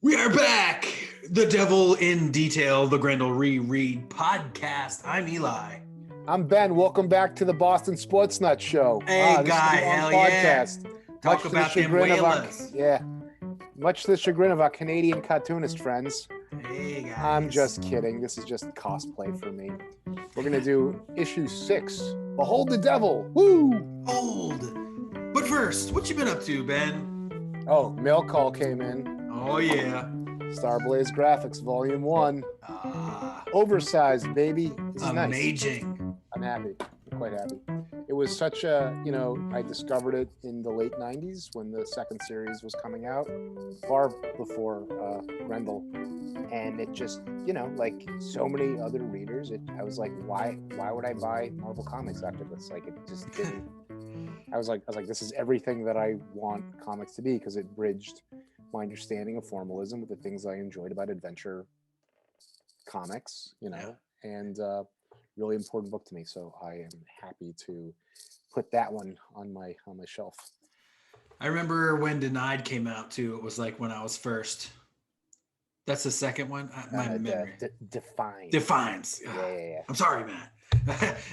We are back. The Devil in Detail, the Grendel Reread podcast. I'm Eli. I'm Ben. Welcome back to the Boston Sports Nut Show. Hey, this guy, is the long hell podcast. yeah. Talk about them whalers. Much to the chagrin of our Canadian cartoonist friends. Hey, guys. I'm just kidding. This is just cosplay for me. We're going to do issue 6. Behold the Devil. Woo! Old. But first, what you been up to, Ben? Oh, mail call came in. Oh, yeah. Starblaze Graphics, Volume 1. Oversized, baby. This is amazing. Nice. I'm happy. I'm quite happy. It was such a, I discovered it in the late 90s when the second series was coming out, far before Grendel. And it just, like so many other readers, I was like, why would I buy Marvel Comics after this? Like, it just didn't. I was like, this is everything that I want comics to be, because it bridged my understanding of formalism with the things I enjoyed about adventure comics, and really important book to me. So I am happy to put that one on my shelf. I remember when Denied came out too. It was like when I was first. That's the second one. My memory. Defines. Yeah. I'm sorry, man.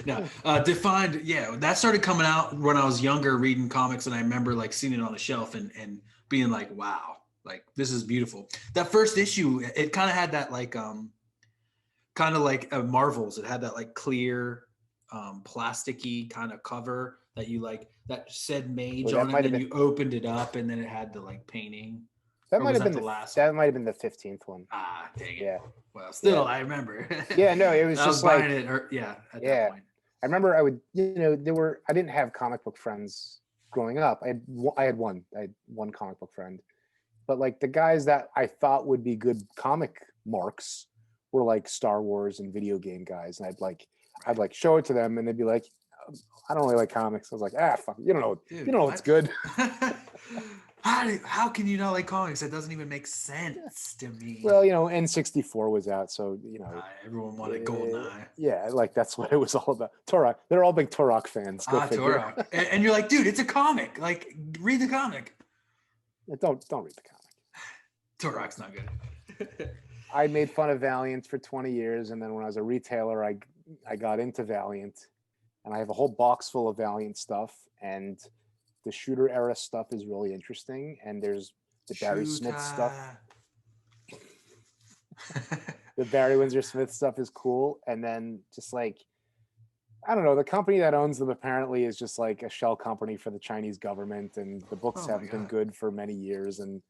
No, Defined. Yeah, that started coming out when I was younger, reading comics, and I remember like seeing it on the shelf and being like, wow. Like, this is beautiful. That first issue, it kind of had that like Marvels. It had that like clear, plasticky kind of cover that you like that said Mage on it. And then you opened it up, and then it had the like painting. That might have been the last. That might have been the 15th one. Ah, dang it. Yeah. Well, still, I remember. Yeah, no, it was just like it. At that point. I remember I would, I didn't have comic book friends growing up. I had one comic book friend. But like the guys that I thought would be good comic marks were like Star Wars and video game guys, and I'd show it to them, and they'd be like, "I don't really like comics." I was like, fuck, you don't know, dude, you know what's good. How can you not like comics? That doesn't even make sense to me. Well, N64 was out, so everyone wanted GoldenEye. Yeah, like that's what it was all about. Turok, they're all big Turok fans. Go figure. Turok, and you're like, dude, it's a comic. Like, read the comic. Don't read the comic. Turok's not good. I made fun of Valiant for 20 years, and then when I was a retailer, I got into Valiant, and I have a whole box full of Valiant stuff, and the Shooter era stuff is really interesting, and there's the Barry Smith stuff. The Barry Windsor Smith stuff is cool, and then just like, I don't know, the company that owns them apparently is just like a shell company for the Chinese government, and the books haven't been good for many years, and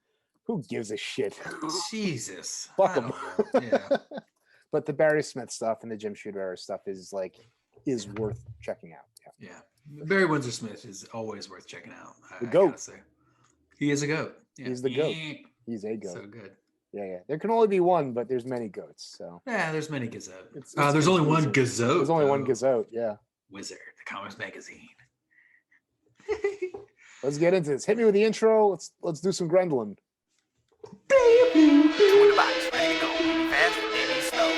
who gives a shit? Jesus. Fuck them. Yeah. But the Barry Smith stuff and the Jim Shooter era stuff is worth checking out. Yeah. Barry Windsor Smith is always worth checking out. The goat. He is a goat. Yeah. He's the goat. He's a goat. So good. Yeah. There can only be one, but there's many goats. So yeah, there's many gazote. There's only one gazote. There's only one gazote. Yeah. Wizard, the comics magazine. Let's get into this. Hit me with the intro. Let's do some Grendelin. In the box, ready to go. Fast, maybe slow.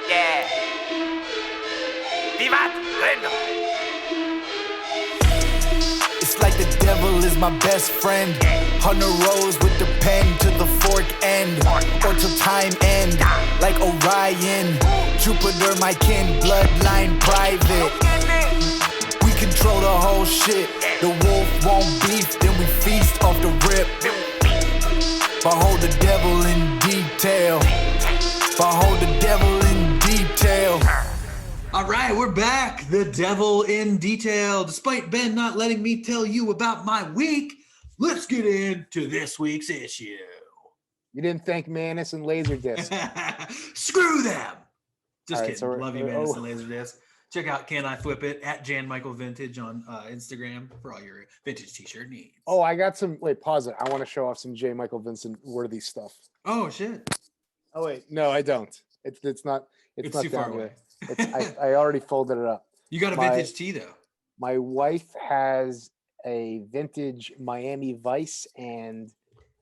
Yeah. Vivat Grendel. It's like the devil is my best friend. Hunter rose with the pen to the fork end, or till time end. Like Orion, Jupiter my kin, bloodline private. We control the whole shit. The wolf won't beef, then we feast off the rip. Behold the devil in detail. Behold the devil in detail. All right, we're back. The Devil in Detail. Despite Ben not letting me tell you about my week, let's get into this week's issue. You didn't thank Manus and Laserdisc. Screw them. Just kidding. So love you, Manus and Laserdisc. Check out Can I Flip It at Jan Michael Vintage on Instagram for all your vintage t-shirt needs. Oh, I got some. Wait, pause it. I want to show off some J. Michael Vincent worthy stuff. Oh shit. Oh wait, no, I don't. It's not. It's not too far away. I already folded it up. You got a vintage tee though. My wife has a vintage Miami Vice and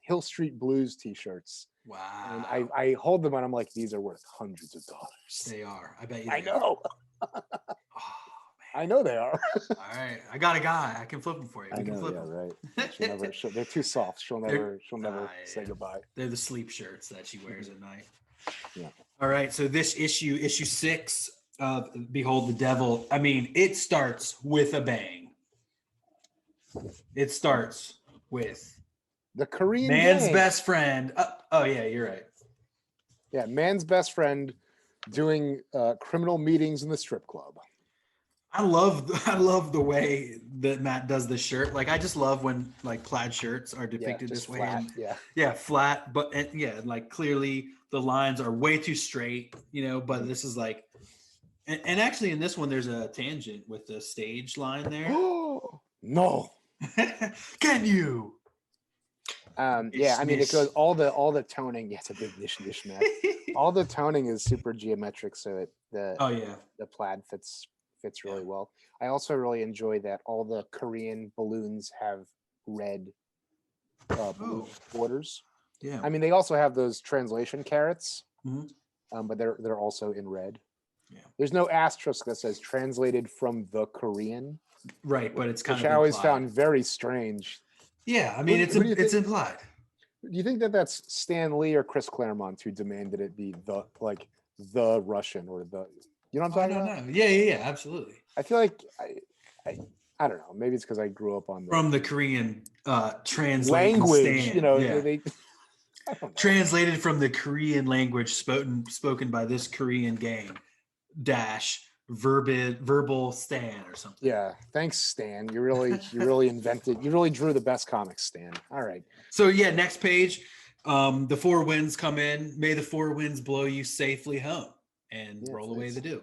Hill Street Blues t-shirts. Wow. And I hold them and I'm like, these are worth hundreds of dollars. They are. I bet you. I know. Oh I know they are. All right, I got a guy. I can flip him for you. I We can know, flip yeah, him. right. They're too soft. She'll never say yeah. goodbye. They're the sleep shirts that she wears at night. Yeah. All right, so this issue 6 of Behold the Devil. I mean, it starts with a bang. It starts with The Korean man's gang. best friend. Oh yeah, you're right. Yeah, man's best friend doing criminal meetings in the strip club. I love the way that Matt does the shirt. Like I just love when like plaid shirts are depicted just this way. flat, And, yeah. Yeah, flat, but like clearly the lines are way too straight, but this is like and actually in this one there's a tangent with the stage line there. No. Can you? Yeah, I mean it goes all the toning. Yeah, it's a big niche Matt. All the toning is super geometric, so the plaid fits really well. I also really enjoy that all the Korean balloons have red blue borders. Yeah. I mean they also have those translation carrots, Mm-hmm. but they're also in red. Yeah. There's no asterisk that says translated from the Korean. Right, but it's kind which of I always implied. found very strange. Yeah, I mean Who do you it's think- implied. Do you think that that's Stan Lee or Chris Claremont who demanded it be the Russian or the, you know what I'm talking about? I don't know. Yeah, absolutely. I feel like I don't know. Maybe it's because I grew up on From the Korean translation language. stand. You know, Yeah. I don't know. Translated from the Korean language spoken by this Korean gang dash verbal Stan or something. Yeah, thanks, Stan. You really invented. You really drew the best comics, Stan. All right. So yeah, next page. The four winds come in. May the four winds blow you safely home, and roll away the dew.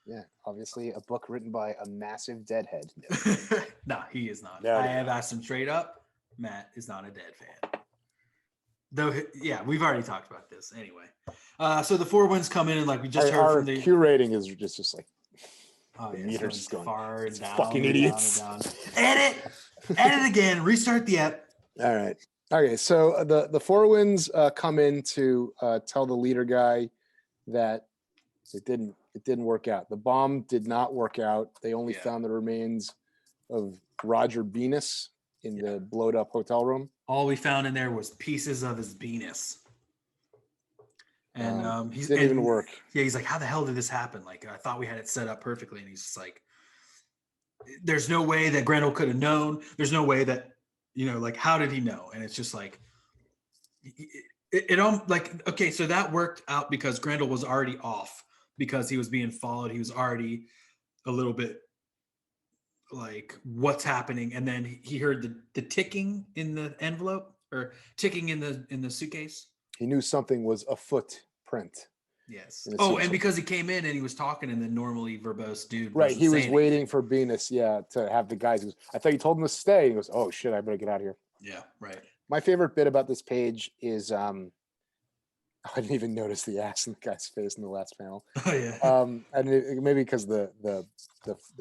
Yeah, obviously a book written by a massive deadhead. No, he is not. No, I have asked him straight up. Matt is not a dead fan. Though, yeah, we've already talked about this anyway. So the four winds come in, and like we just heard from the Q rating is just like. Oh, The yeah, meter's it's going far down, fucking down, idiots. down. Edit again. Restart the app. All right. Okay. So the four winds come in to tell the leader guy that it didn't work out. The bomb did not work out. They only found the remains of Roger Venus in the blowed up hotel room. All we found in there was pieces of his penis. And he didn't even work. Yeah, he's like, how the hell did this happen? Like, I thought we had it set up perfectly. And he's just like, there's no way that Grendel could have known. There's no way that, like, how did he know? And it's just like, okay, so that worked out because Grendel was already off because he was being followed. He was already a little bit like, what's happening? And then he heard the ticking in the envelope or ticking in the suitcase. He knew something was a footprint. Yes. Oh, and because he came in and he was talking, and the normally verbose dude. Right. He was waiting for Venus, to have the guys. He goes, I thought you told him to stay. He goes, oh shit, I better get out of here. Yeah. Right. My favorite bit about this page is I didn't even notice the ass in the guy's face in the last panel. Oh yeah. And maybe because the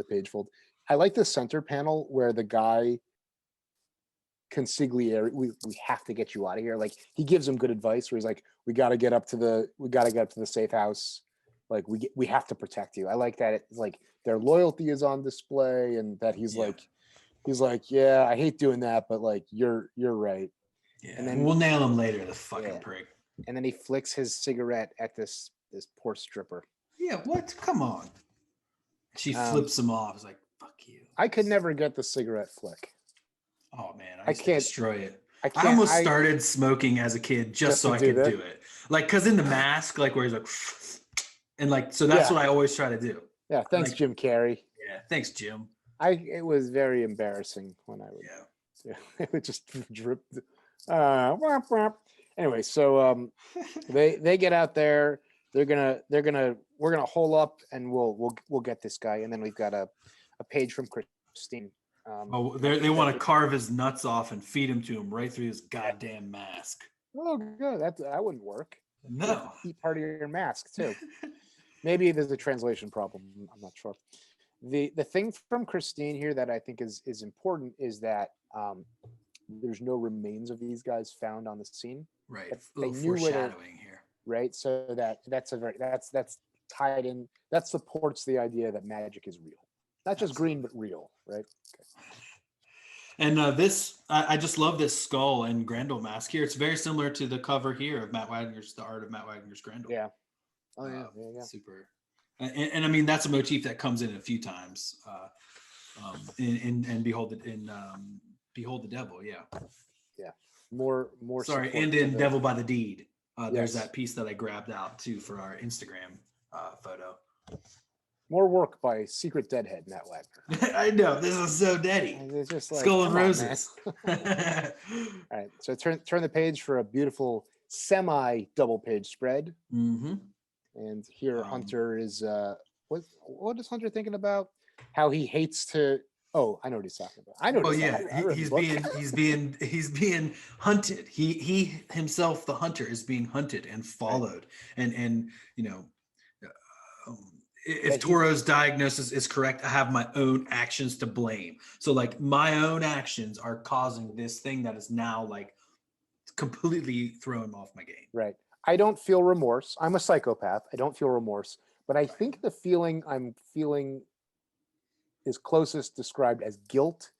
page fold. I like the center panel where the guy Consigliere, we have to get you out of here. Like he gives him good advice where he's like, we got to get up to the safe house. Like we have to protect you. I like that. It's like their loyalty is on display, and that he's like, yeah, I hate doing that, but like you're right. Yeah. And then we'll nail him later, the fucking prick. And then he flicks his cigarette at this poor stripper. Yeah. What? Come on. She flips him off. It's like, fuck you. I could never get the cigarette flick. Oh man, I can't destroy it. I almost started smoking as a kid just so I could do it. Like, cause in The Mask, like where he's like, and like, so that's what I always try to do. Yeah. Thanks, like, Jim Carrey. Yeah. Thanks, Jim. It was very embarrassing when I would. Yeah. It would just drip. Anyway, so they get out there. We're gonna hole up, and we'll get this guy, and then we've got a page from Christine. They want to carve his nuts off and feed him to him right through his goddamn mask. Oh, good. That wouldn't work. No, eat part of your mask too. Maybe there's a translation problem. I'm not sure. The thing from Christine here that I think is important is that there's no remains of these guys found on the scene. Right. They knew foreshadowing here. Right. So that's tied in. That supports the idea that magic is real. Not just green, but real, right? Okay. And I just love this skull and Grendel mask here. It's very similar to the cover here of The Art of Matt Wagner's Grendel. Yeah. Oh yeah. Super. And I mean, that's a motif that comes in a few times in Behold the Devil. Yeah. Yeah. More. Sorry, and in Devil by the Deed. There's that piece that I grabbed out too for our Instagram photo. More work by Secret Deadhead, Matt Wagner. I know, this is so daddy. It's just like Skull and Roses. All right, so turn the page for a beautiful semi double page spread. Mm-hmm. And here Hunter is what is Hunter thinking about? How he hates to. Oh, I know what he's talking about. I know. Oh yeah, he's being hunted. He himself, the hunter, is being hunted and followed. Right. And you know, if Toro's diagnosis is correct, I have my own actions to blame. So like my own actions are causing this thing that is now like completely throwing off my game. Right. I don't feel remorse. I'm a psychopath. I don't feel remorse, but I think the feeling I'm feeling is closest described as guilt,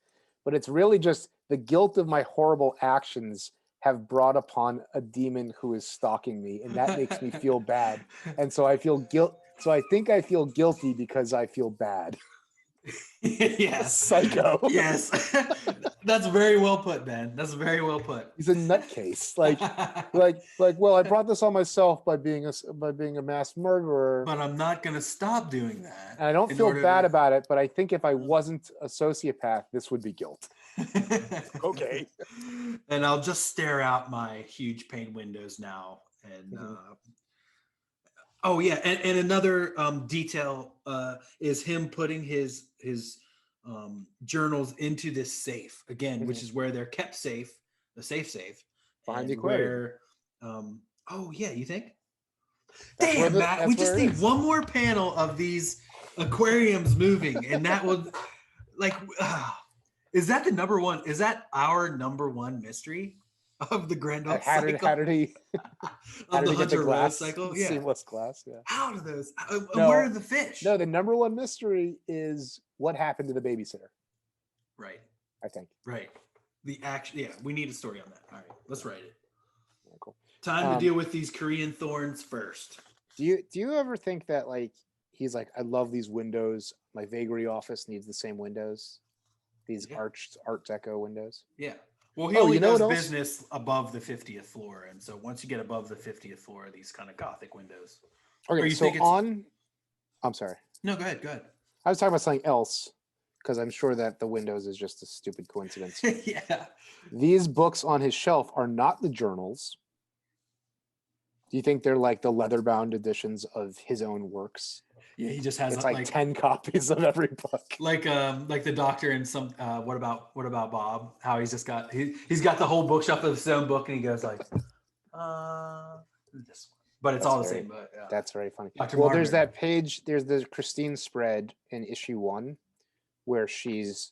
but it's really just the guilt of my horrible actions have brought upon a demon who is stalking me, and that makes me feel bad. And so I feel guilt. So I think I feel guilty because I feel bad. Yes. Psycho. Yes. That's very well put, man. That's very well put. He's a nutcase. Like, well, I brought this on myself by being a mass murderer. But I'm not gonna stop doing that. And I don't feel bad about it, but I think if I wasn't a sociopath, this would be guilt. Okay. And I'll just stare out my huge pane windows now. And oh yeah, and another detail is him putting his journals into this safe again, which is where they're kept safe, the safe behind the aquarium. Oh yeah, you think? Damn, Matt, we just need one more panel of these aquariums moving, and that would like. Is that the number one? Is that our number one mystery of the Grendel cycle? How did he get the glass cycle? Yeah. Seamless glass. Yeah. How do those? Where are the fish? No, the number one mystery is what happened to the babysitter. Right. I think. Right. The action. Yeah, we need a story on that. All right, let's write it. Yeah, cool. Time to deal with these Korean thorns first. Do you ever think that like he's like, I love these windows. My vagary office needs the same windows. These arched Art Deco windows. Yeah. Well, he only does business above the 50th floor, and so once you get above the 50th floor, these kind of Gothic windows. Okay, so I'm sorry. No, go ahead. I was talking about something else because I'm sure that the windows is just a stupid coincidence. Yeah. These books on his shelf are not the journals. Do you think they're like the leather-bound editions of his own works? Yeah, he just has it's like 10 copies of every book. Like the Doctor in some what about Bob? How he's just got he's got the whole bookshelf of his own book, and he goes like, this one. But it's all the same book. Yeah. That's very funny. Dr. Well, Margaret. there's that page. There's the Christine spread in issue 1, where she's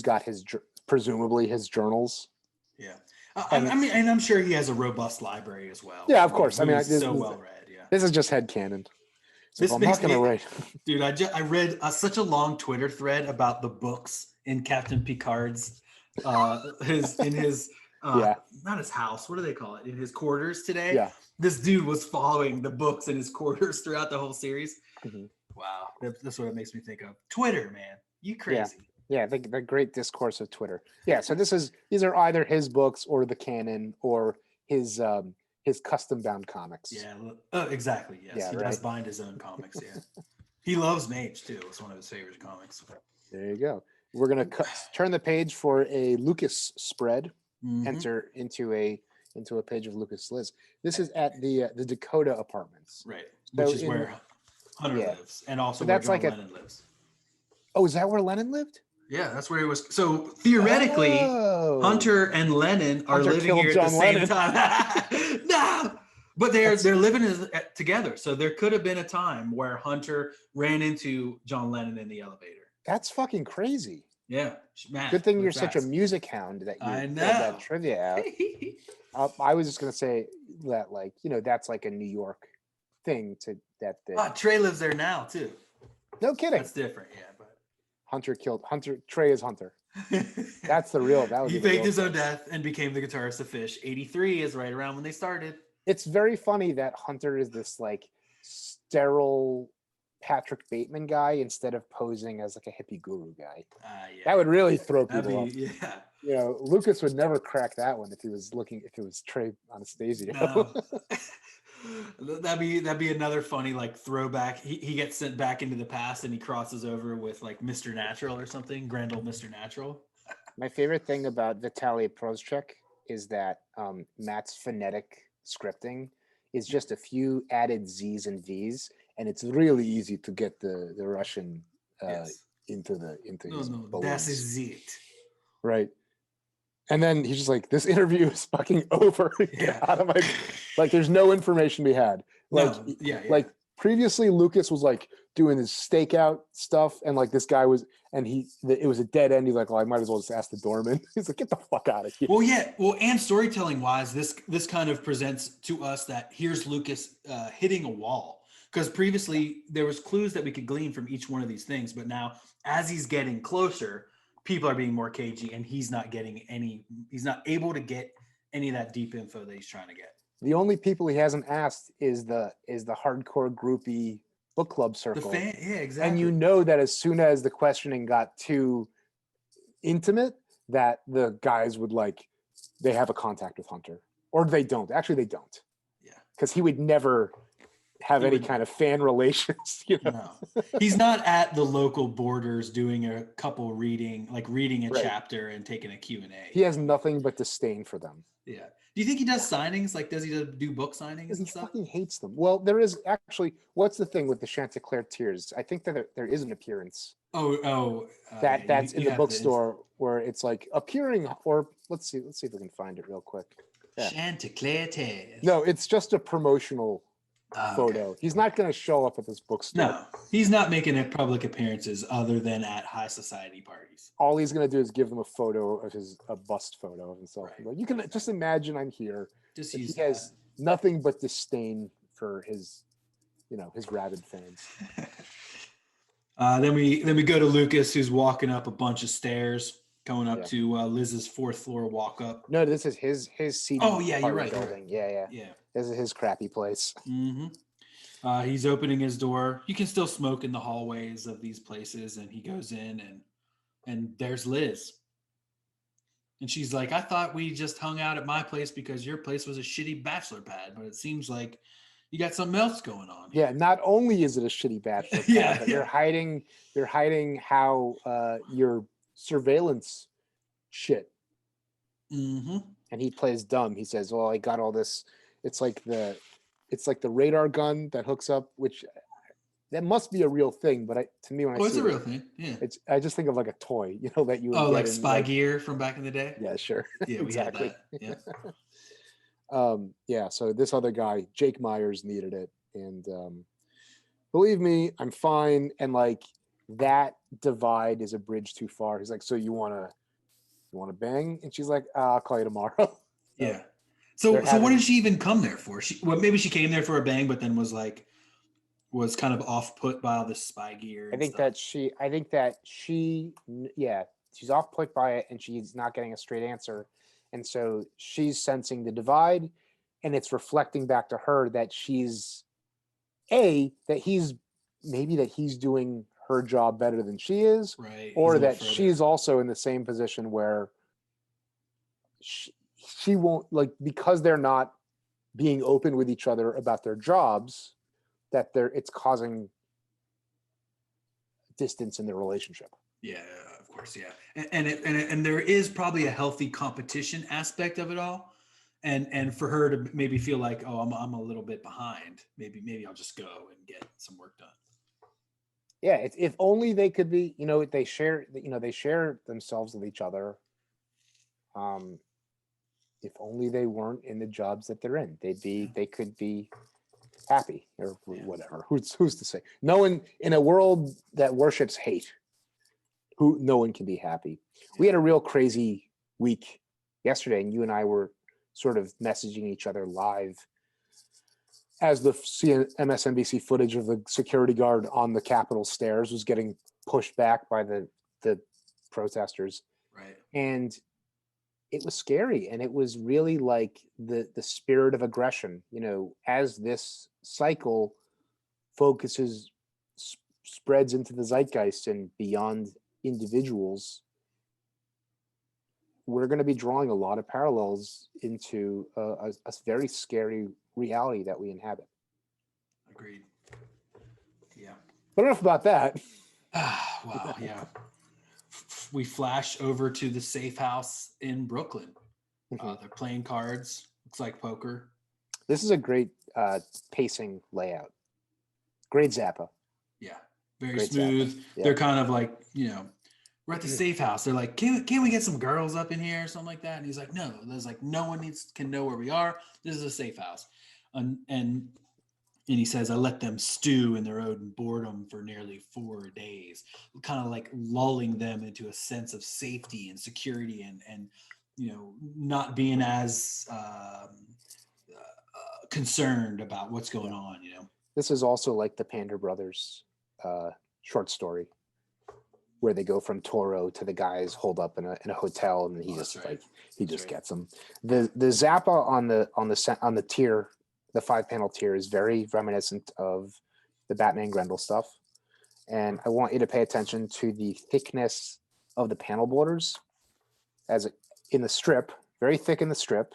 got presumably his journals. Yeah, I mean, and I'm sure he has a robust library as well. Yeah, of course. I mean, this so well read. Yeah, this is just headcanon. So this I'm not gonna write. Dude, I read such a long Twitter thread about the books in Captain Picard's not his house. What do they call it? In his quarters today. Yeah. This dude was following the books in his quarters throughout the whole series. Mm-hmm. Wow, that's what it makes me think of. Twitter, man, you crazy. Yeah, the great discourse of Twitter. Yeah, so these are either his books or the canon or his custom bound comics. Yeah, exactly. Yes, yeah, he does bind his own comics. Yeah, he loves Mage too. It's one of his favorite comics. There you go. We're gonna turn the page for a Lucas spread. Mm-hmm. Enter into a page of Lucas Liz. This is at the Dakota Apartments, right? Which is where Hunter lives, and also where John Lennon lives. Oh, is that where Lennon lived? Yeah, that's where he was. So theoretically, Hunter and Lennon are living here at the same time. No, but they're living together. So there could have been a time where Hunter ran into John Lennon in the elevator. That's fucking crazy. Yeah, man. Good thing you're such a music hound that you had that trivia out. I was just gonna say that, like, that's like a New York thing. Trey lives there now too. No kidding. That's different, yeah. But Trey is Hunter. That's the real. That would he be the faked real his own twist. death and became the guitarist of Fish. 83 is right around when they started. It's very funny that Hunter is this like sterile Patrick Bateman guy instead of posing as like a hippie guru guy. Yeah. That would really throw That'd people off. yeah. You know, Lucas would never crack that one if it was Trey Anastasio. No. that'd be another funny like throwback. He gets sent back into the past and he crosses over with like Mr. Natural or something. Grendel, Mr. Natural. My favorite thing about Vitaly Proschek is that Matt's phonetic scripting is just a few added Z's and V's, and it's really easy to get the Russian into his balloons. Das ist it. Right. And then he's just like, this interview is fucking over. Get out of my, like, there's no information we had. Like, like previously Lucas was like doing his stakeout stuff. And like this guy was, and it was a dead end. He's like, well, I might as well just ask the doorman. He's like, get the fuck out of here. Well, yeah. Well, and storytelling wise, this kind of presents to us that here's Lucas hitting a wall. Because previously there was clues that we could glean from each one of these things. But now as he's getting closer, people are being more cagey and he's not able to get any of that deep info that he's trying to get. The only people he hasn't asked is the hardcore groupie book club circle. Yeah, exactly. And you know that as soon as the questioning got too intimate, that the guys would they have a contact with Hunter. Or they don't. Actually, they don't. Yeah. Because he would never have any kind of fan relations, you know. No. He's not at the local Borders doing a couple reading a chapter and taking a Q&A. He has nothing but disdain for them. Yeah. Do you think he does signings? Like, does he do book signings and He stuff? fucking hates them. Well, there is actually, what's the thing with the Chanticleer Tears? I think that there is an appearance. That's in the bookstore where it's like appearing, or let's see if we can find it real quick. Yeah. Chanticleer Tears. No, it's just a promotional photo. He's not going to show up at this bookstore. No, he's not making public appearances other than at high society parties. All he's going to do is give them a photo of a bust photo of himself. Right. Like, you can just imagine I'm here. Just He use has nothing but disdain for his rabid fans. Then we go to Lucas, who's walking up a bunch of stairs, going up to Liz's 4th floor walk up. No, this is his seat. Oh yeah, you're right. Building. Yeah. This is his crappy place. Mm-hmm. He's opening his door. You can still smoke in the hallways of these places, and he goes in, and there's Liz. And she's like, I thought we just hung out at my place because your place was a shitty bachelor pad, but it seems like you got something else going on. Yeah, not only is it a shitty bachelor pad, but you're hiding how your surveillance shit. Mm-hmm. And he plays dumb. He says, well, I got all this. It's like the radar gun that hooks up, which that must be a real thing. But to me, when I see it's a real thing. Yeah. I just think of like a toy, that you would like get in, spy gear from back in the day. Yeah, sure. Yeah, exactly. We had that. Yeah. So this other guy, Jake Myers, needed it, and believe me, I'm fine. And like that divide is a bridge too far. He's like, so you want to bang? And she's like, I'll call you tomorrow. Yeah. So what did she even come there for? Maybe she came there for a bang, but then was kind of off put by all this spy gear. I think that she's off put by it, and she's not getting a straight answer, and so she's sensing the divide, and it's reflecting back to her that he's doing her job better than she is, right? Or that she's also in the same position where she won't, like, because they're not being open with each other about their jobs, that it's causing distance in their relationship. Yeah, of course, yeah, and there is probably a healthy competition aspect of it all, and for her to maybe feel like, oh, I'm a little bit behind. Maybe I'll just go and get some work done. Yeah, if only they could be, they share themselves with each other. If only they weren't in the jobs that they're in, they could be happy or whatever. Who's to say? No one in a world that worships hate, no one can be happy. We had a real crazy week yesterday, and you and I were sort of messaging each other live. as the MSNBC footage of the security guard on the Capitol stairs was getting pushed back by the protesters. Right. And it was scary. And it was really like the spirit of aggression, you know, as this cycle spreads into the zeitgeist and beyond individuals, we're going to be drawing a lot of parallels into a very scary reality that we inhabit. Agreed. Yeah. But enough about that. Wow. Yeah. We flash over to the safe house in Brooklyn. They're playing cards. Looks like poker. This is a great pacing layout. Great Zappa. Yeah. Very Great smooth. Zappa. Yeah. They're kind of like, you know, we're at the safe house. They're like, can we get some girls up in here or something like that? And he's like, no. There's like, no one can know where we are. This is a safe house. And he says, I let them stew in their own boredom for nearly 4 days, kind of like lulling them into a sense of safety and security and you know, not being as concerned about what's going on, you know. This is also like the Pander Brothers short story, where they go from Toro to the guys holed up in a hotel, and he just gets them. The Zappa on the tier, the 5-panel tier, is very reminiscent of the Batman Grendel stuff, and I want you to pay attention to the thickness of the panel borders, in the strip, very thick in the strip,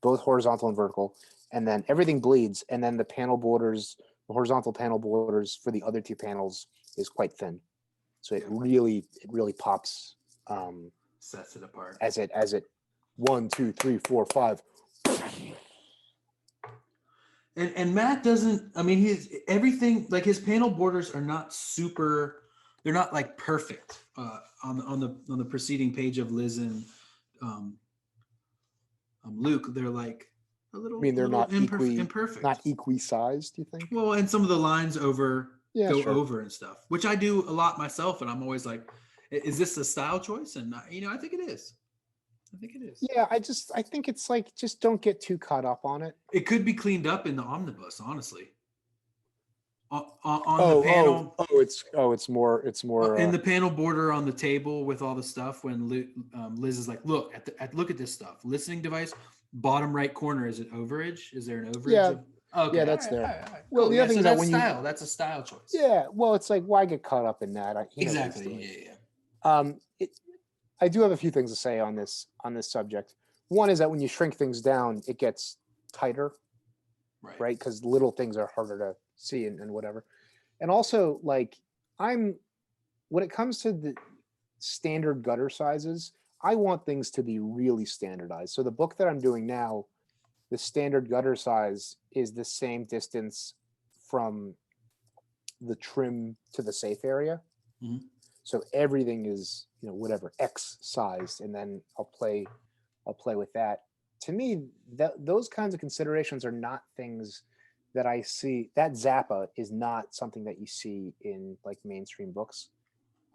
both horizontal and vertical, and then everything bleeds, and then the panel borders, the horizontal panel borders for the other two panels is quite thin. So it really pops. Sets it apart. As it 1, 2, 3, 4, 5. And Matt doesn't. I mean, everything, like his panel borders are not super. They're not like perfect. On the preceding page of Liz and Luke, they're like a little. I mean, they're not imperfect. Not equi-sized. Do you think? Well, and some of the lines go sure. over and stuff, which I do a lot myself, and I'm always like, is this a style choice? And you know, I think it is. Yeah, I think it's like, just don't get too caught up on it. It could be cleaned up in the omnibus, honestly. On the panel. It's more in the panel border on the table with all the stuff. When Liz is like, look at this stuff. Listening device, bottom right corner. Is it overage? Is there an overage? Yeah. Okay. Yeah, that's all there. All right. Well, Cool. the other thing is that that's a style choice. Yeah, well, it's like, why get caught up in that? Exactly. Yeah. I do have a few things to say on this subject. One is that when you shrink things down, it gets tighter, right? Because little things are harder to see and whatever. And also, like, when it comes to the standard gutter sizes, I want things to be really standardized. So the book that I'm doing now, the standard gutter size is the same distance from the trim to the safe area. Mm-hmm. So everything is, you know, whatever X sized, and then I'll play with that. To me, those kinds of considerations are not things that I see. That Zappa is not something that you see in like mainstream books.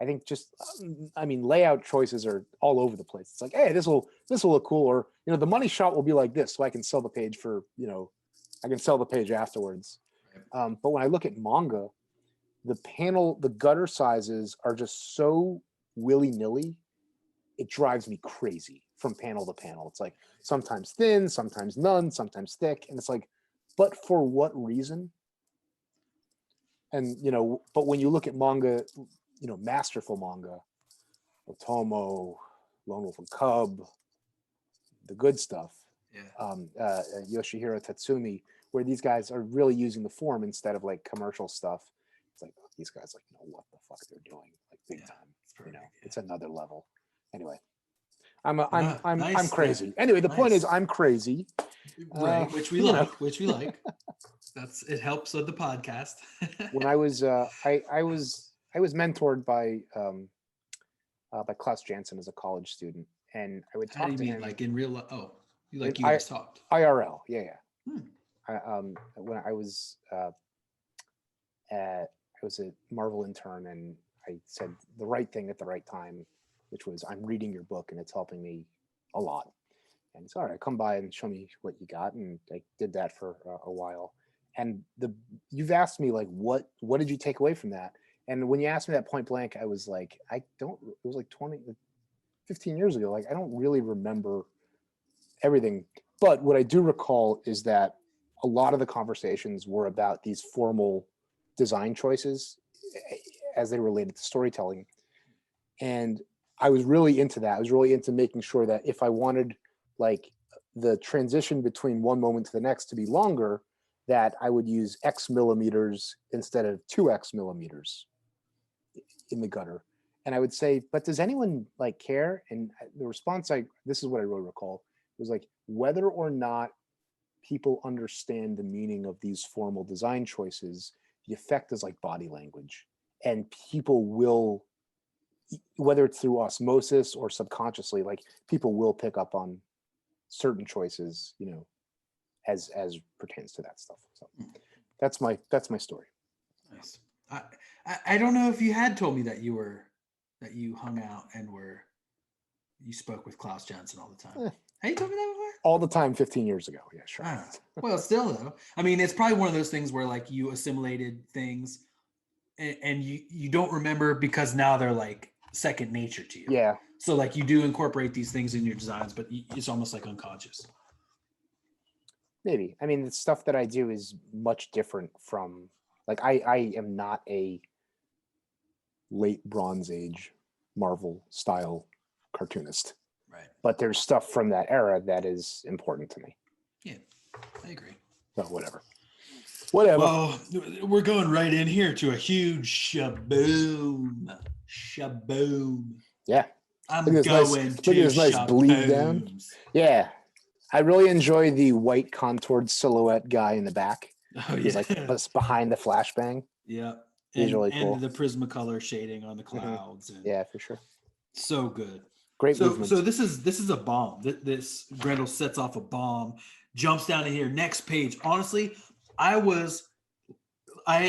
I think layout choices are all over the place. It's like, hey, this will look cool, or, you know, the money shot will be like this, so I can sell the page for, you know, I can sell the page afterwards. But when I look at manga, the gutter sizes are just so willy-nilly, it drives me crazy from panel to panel. It's like sometimes thin, sometimes none, sometimes thick, and it's like, but for what reason? And, you know, but when you look at manga, you know, masterful manga, Otomo, Lone Wolf and Cub, the good stuff, Yoshihiro Tatsumi, where these guys are really using the form instead of like commercial stuff. It's like, oh, these guys like know what the fuck they're doing, like big time. You know, it's another level. Anyway, I'm crazy. Yeah. Anyway, the point is, I'm crazy. Right, which we like. Which we like. It helps with the podcast. When I was mentored by Klaus Janson as a college student, and I would talk to him like in real life. Oh, you guys talked IRL. Yeah. When I was a Marvel intern, and I said the right thing at the right time, which was, I'm reading your book and it's helping me a lot. And it's all right, come by and show me what you got. And I did that for a while. And you've asked me like, what did you take away from that? And when you asked me that point blank, I was like, it was like 15 years ago. Like, I don't really remember everything. But what I do recall is that a lot of the conversations were about these formal design choices as they related to storytelling. And I was really into that. I was really into making sure that if I wanted like the transition between one moment to the next to be longer, that I would use X millimeters instead of 2X millimeters in the gutter. And I would say, but does anyone like care? And the response, this is what I really recall, was like, whether or not people understand the meaning of these formal design choices, the effect is like body language. And people will, whether it's through osmosis or subconsciously, like people will pick up on certain choices, you know, as pertains to that stuff. So that's my story. Nice. I don't know if you had told me that you hung out and you spoke with Klaus Janson all the time. Have you told me that before? All the time 15 years ago. Yeah, sure. Well, still though. I mean, it's probably one of those things where like you assimilated things and you don't remember because now they're like second nature to you. Yeah. So like you do incorporate these things in your designs, but it's almost like unconscious. Maybe. I mean, the stuff that I do is much different from, like, I am not a late Bronze Age Marvel style cartoonist. Right. But there's stuff from that era that is important to me. Yeah, I agree. So whatever. Well, we're going right in here to a huge shaboom. Yeah. I'm going to look at this nice bleed down. Yeah. I really enjoy the white contoured silhouette guy in the back. Oh, yeah. He's like behind the flashbang. Yeah. He's really cool. And the Prismacolor shading on the clouds. Mm-hmm. Yeah, for sure. So good. Great movement. So this is a bomb. This Grendel sets off a bomb, jumps down in here. Next page. Honestly, I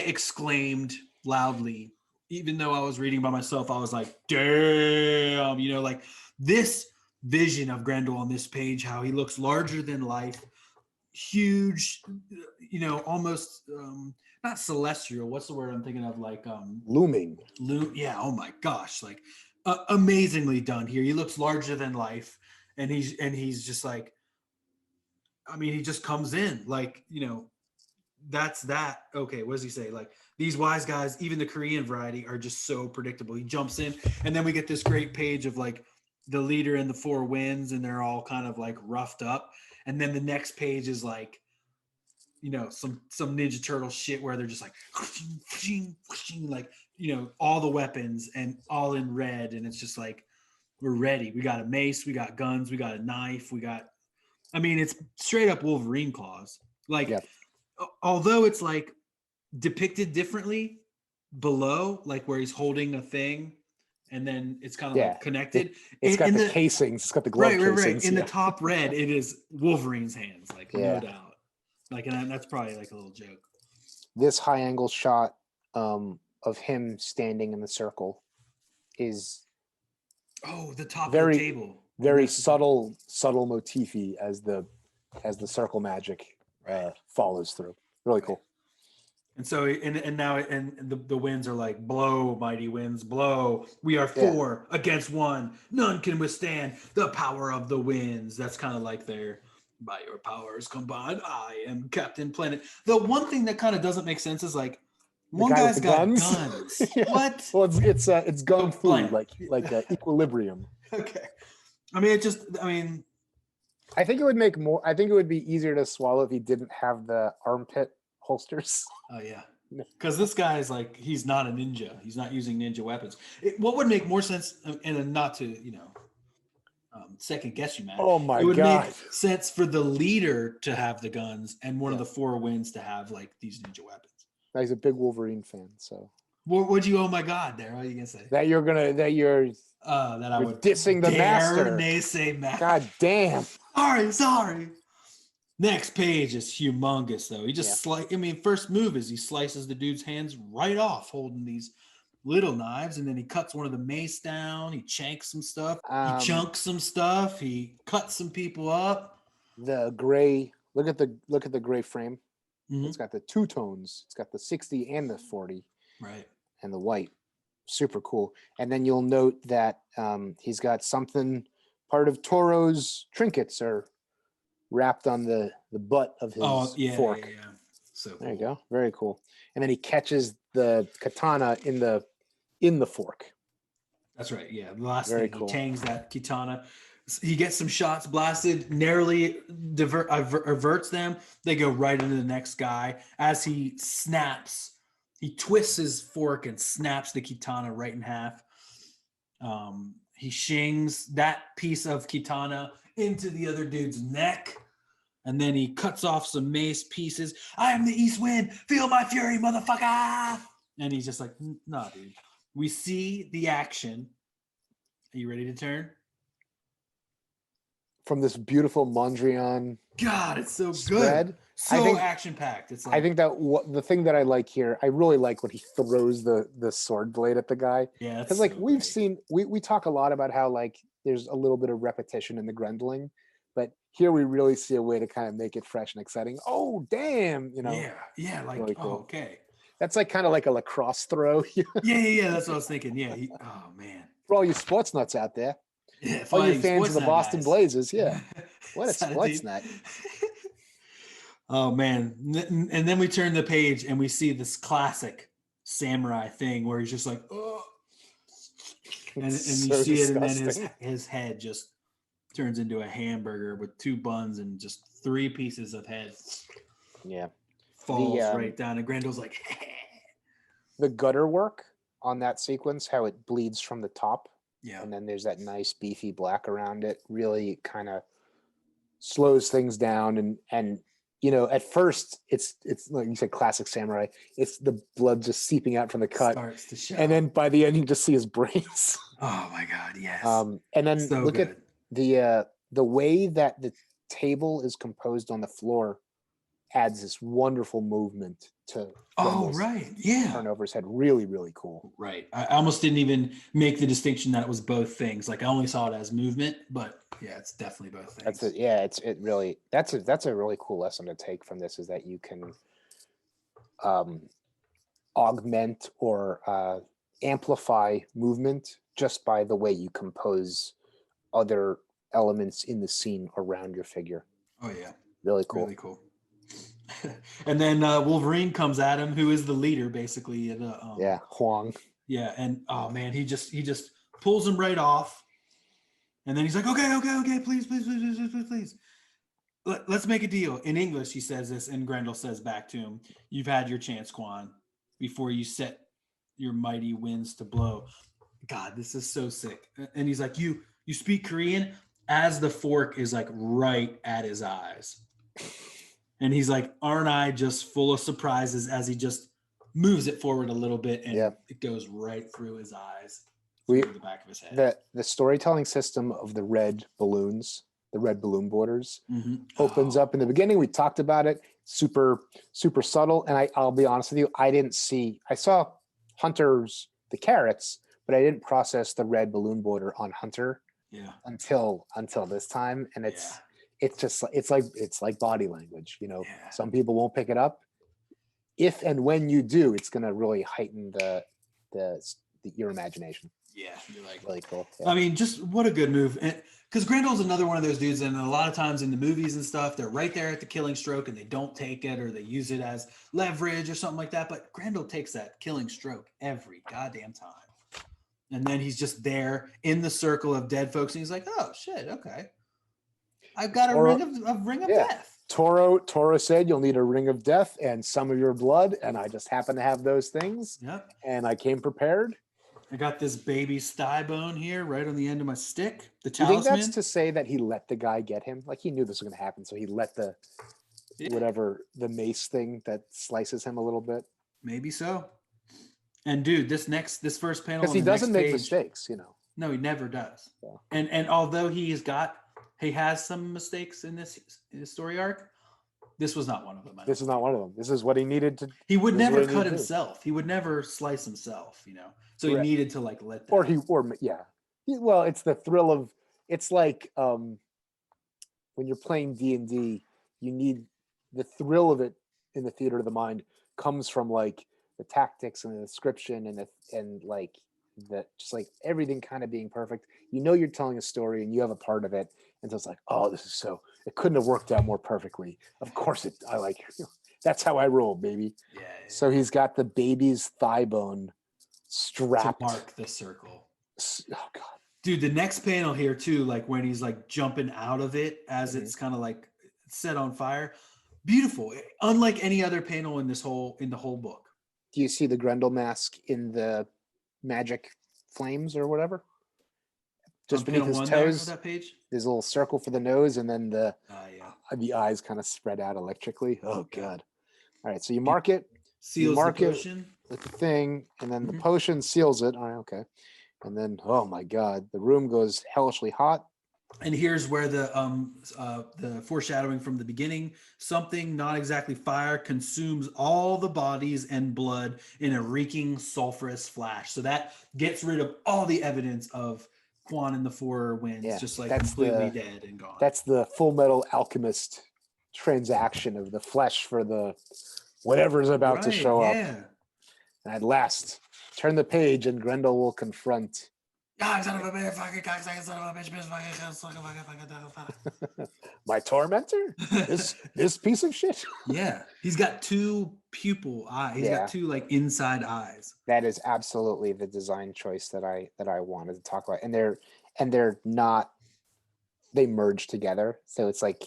exclaimed loudly, even though I was reading by myself. I was like, damn, you know, like this vision of Grendel on this page, how he looks larger than life, huge, you know, almost not celestial. What's the word I'm thinking of? Like looming. Yeah. Oh my gosh. Like amazingly done here. He looks larger than life, and he's just like, I mean, he just comes in like, you know, that's that. Okay, what does he say? Like, these wise guys, even the Korean variety, are just so predictable. He jumps in, and then we get this great page of like the leader and the four winds, and they're all kind of like roughed up. And then the next page is like, you know, some Ninja Turtle shit where they're just like, like, you know, all the weapons and all in red, and it's just like, we're ready. We got a mace, we got guns, we got a knife, I mean, it's straight up Wolverine claws. Like, yeah. Although it's like depicted differently below, like where he's holding a thing and then it's kind of like connected. It's got the casings. It's got the glove casings. Right. In the top red, it is Wolverine's hands, like no doubt. Like, and that's probably like a little joke. This high angle shot of him standing in the circle is the top of the table. Very subtle motify as the circle magic follows through. Really cool. And so, and now the winds are like, blow, mighty winds, blow. We are four against one. None can withstand the power of the winds. That's kind of like their, by your powers combined, I am Captain Planet. The one thing that kind of doesn't make sense is like, one guy's got guns. Yeah. What? Well, it's gun fu, like equilibrium. Okay. I mean, I think it would be easier to swallow if he didn't have the armpit holsters. Oh yeah, because this guy is like, he's not a ninja. He's not using ninja weapons. What would make more sense, and not to, you know, second guess you, man. Oh my God! It would make sense for the leader to have the guns and one of the four winds to have like these ninja weapons. He's a big Wolverine fan, so. What'd you? Oh my God! There, what are you gonna say? That you're dissing the master. Naysay master. God damn. Sorry. Next page is humongous, though. He just first move is he slices the dude's hands right off, holding these little knives, and then he cuts one of the mace down. He chanks some stuff. He chunks some stuff. He cuts some people up. The gray. Look at the gray frame. Mhm. It's got the two tones. It's got the 60 and the 40 Right. and the white. Super cool. And then you'll note that he's got something, part of Toro's trinkets are wrapped on the butt of his Oh yeah, fork. yeah, yeah. So There you cool. go. Very cool. And then he catches the katana in the fork. That's right. Yeah. The last Very thing, cool. he tangs that katana. He gets some shots blasted, narrowly averts them. They go right into the next guy. As he snaps, he twists his fork and snaps the katana right in half. He shings that piece of katana into the other dude's neck. And then he cuts off some mace pieces. I am the East Wind. Feel my fury, motherfucker. And he's just like, nah, dude. We see the action. Are you ready to turn? From this beautiful Mondrian God, it's so spread. good. So I think- action packed. It's like, I think that the thing that I like here, I really like when he throws the sword blade at the guy. yeah, Because like we've seen, we talk a lot about how like there's a little bit of repetition in the Grendeling, but here we really see a way to kind of make it fresh and exciting. Oh damn, you know, yeah, like, really oh, cool. okay. That's like kind of like a lacrosse throw. Yeah. That's what I was thinking. Yeah. Oh man. For all you sports nuts out there, Yeah. all you flying fans of the Sportsnet Boston guys. Blazers, yeah. What a Son of sports dude. nut. Oh man. And then we turn the page and we see this classic samurai thing where he's just like, oh, and you So see it, and then disgusting. his head just turns into a hamburger with 2 buns and just 3 pieces of head Yeah. falls right down. And Grendel's like, The gutter work on that sequence, how it bleeds from the top, yeah, and then there's that nice beefy black around it, really kind of slows things down. And you know, at first it's like you said, classic samurai. It's the blood just seeping out from the cut, starts to show. and then by the end you just see his brains. Oh my god, yes. And then So look good. at the way that the table is composed on the floor adds this wonderful movement to Oh Grendel's right, yeah. turnover's head. Really, really cool. Right. I almost didn't even make the distinction that it was both things. Like I only saw it as movement, but yeah, it's definitely both things. That's it. Yeah, it really that's a really cool lesson to take from this, is that you can augment or amplify movement just by the way you compose other elements in the scene around your figure. Oh yeah, Really cool. really cool. And then Wolverine comes at him, who is the leader basically. Yeah, Huang. Yeah, and oh man, he just pulls him right off, and then he's like, okay, please. Let's make a deal. In English, he says this, and Grendel says back to him, "You've had your chance, Quan, before you set your mighty winds to blow." God, this is so sick. And he's like, "You speak Korean?" As the fork is like right at his eyes. And he's like, aren't I just full of surprises, as he just moves it forward a little bit and it goes right through his eyes, through the back of his head. The storytelling system of the red balloons, the red balloon borders, opens up in the beginning. We talked about it. Super, super subtle. And I'll be honest with you, I saw Hunter's, the carrots, but I didn't process the red balloon border on Hunter until this time. And it's like body language, you know. Some people won't pick it up. If and when you do, it's going to really heighten your imagination. Yeah, you're like, really cool. I mean, just what a good move. Because Grendel's another one of those dudes, and a lot of times in the movies and stuff, they're right there at the killing stroke and they don't take it, or they use it as leverage or something like that. But Grendel takes that killing stroke every goddamn time. And then he's just there in the circle of dead folks, and he's like, "Oh shit, okay, I've got a ring of death." Toro said you'll need a ring of death and some of your blood, and I just happen to have those things. Yep. And I came prepared. I got this baby's thigh bone here, right on the end of my stick. The Do you think talisman. that's to say that he let the guy get him? Like he knew this was going to happen, so he let the whatever the mace thing that slices him a little bit. Maybe so. And dude, this first panel, because he doesn't make mistakes, you know. No, he never does. Yeah. And although he has some mistakes in this story arc, this was not one of them. This is not one of them. This is what he needed to. He would never cut himself. He would never slice himself, you know. So he needed to like let that. Well, it's the thrill of. It's like when you're playing D&D, you need the thrill of it in the theater of the mind comes from like the tactics and the description and like the just like everything kind of being perfect. You know, you're telling a story and you have a part of it, and so it's like, oh, this is so. It couldn't have worked out more perfectly. Of course, I like. That's how I roll, baby. Yeah. So he's got the baby's thigh bone strapped. To mark the circle. Oh God. Dude, the next panel here too, like when he's like jumping out of it as Mm-hmm. it's kind of like set on fire. Beautiful. Unlike any other panel in the whole book. Do you see the Grendel mask in the magic flames or whatever? Just beneath his toes, that page. there's a little circle for the nose, and then the Yeah. eyes kind of spread out electrically. Oh God! All right, so you mark it, Seals mark the it. potion. with the thing, and then the Mhm. potion seals it. All right, okay, and then oh my God, the room goes hellishly hot. And here's where the foreshadowing from the beginning, something not exactly fire consumes all the bodies and blood in a reeking sulfurous flash. So that gets rid of all the evidence of Quan and the Four Winds, Yeah, just like that's completely the- dead and gone. That's the Full Metal Alchemist transaction of the flesh for the whatever's about to Right, show up. yeah. And at last, turn the page, and Grendel will confront. Ah, son of a bitch, fucking cocksucker, son of a bitch, fucking My tormentor? This piece of shit? Yeah, he's got two pupil eyes. He's Yeah. got two like inside eyes. That is absolutely the design choice that I wanted to talk about. And they're not, they merge together. So it's like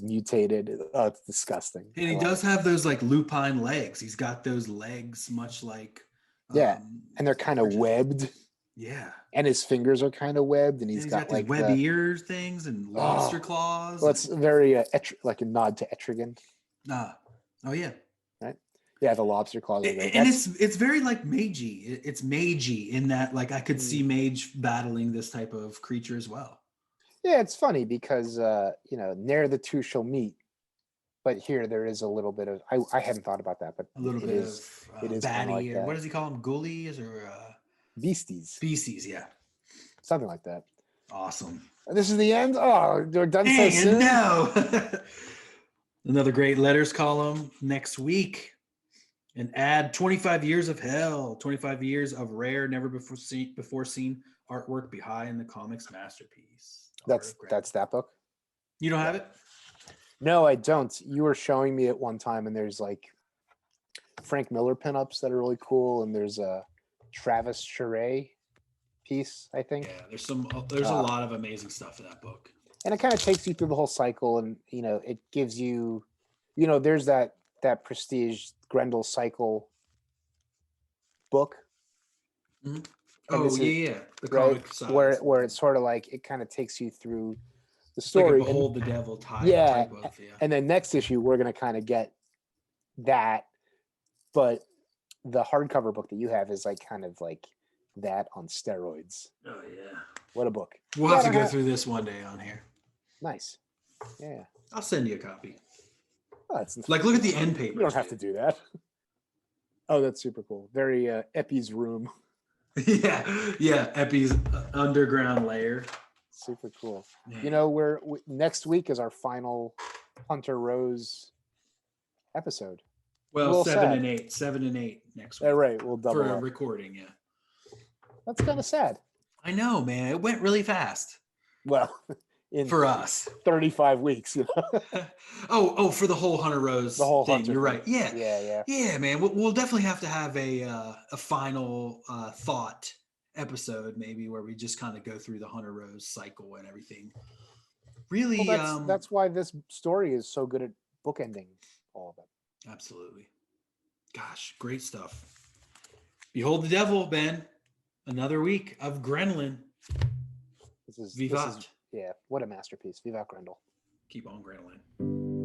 mutated. Oh, it's disgusting. And he I love does it. have those like lupine legs. He's got those legs much like Yeah, and they're kind of Arjun. webbed, Yeah. and his fingers are kind of webbed, and And he's he's got got these like web the, ears things and lobster claws. well, it's very like a nod to Etrigan, oh yeah. right? Yeah, the lobster claws are great. And it's very like magey. It's magey in that like I could see mage battling this type of creature as well. Yeah, it's funny because ne'er the two shall meet, but here there is a little bit of I hadn't thought about that, but A little it bit is of it is kinda baddie, like or that. what does he call them? Ghoulies or beasties, species? Yeah. something like that. Awesome. This is the end. Oh, we're done so Dang, soon. no. Another great letters column next week. And add 25 years of hell, 25 years of rare, never before seen artwork behind the comics masterpiece. That's that book. You don't have it? No, I don't. You were showing me it one time, and there's like Frank Miller pinups that are really cool, and there's a Travis Charest piece, I think. Yeah, there's a lot of amazing stuff in that book. And it kind of takes you through the whole cycle, and it gives you, there's that prestige Grendel cycle book. Mm-hmm. And Oh this is- yeah, the right, comic side. where it's sort of like it kind of takes you through the It's like a story. Behold the Devil type of And then next issue, we're going to kind of get that. But the hardcover book that you have is like kind of like that on steroids. Oh yeah. What a book. We'll have to go through this one day on here. Nice. Yeah. I'll send you a copy. Oh, it's Like, look at the end paper. You don't have to do that. Oh, that's super cool. Very Epi's room. yeah. Epi's underground lair. Super cool. Yeah. Next week is our final Hunter Rose episode. Well, sad. 7 and 8 next week. Yeah, right. We'll double for up. recording. Yeah. That's kind of sad. I know, man. It went really fast Well, in for us. 35 weeks, oh, for the whole Hunter Rose The whole thing. Hunter You're thing. right. Yeah. Yeah, man. We'll definitely have to have a final thought episode, maybe, where we just kind of go through the Hunter Rose cycle and everything. Really, Well, that's why this story is so good at bookending all of it. absolutely. Gosh, great stuff. Behold the Devil, Ben. Another week of Gremlin. This is Vivat. yeah, what a masterpiece. Vivat Grendel. Keep on Gremlin.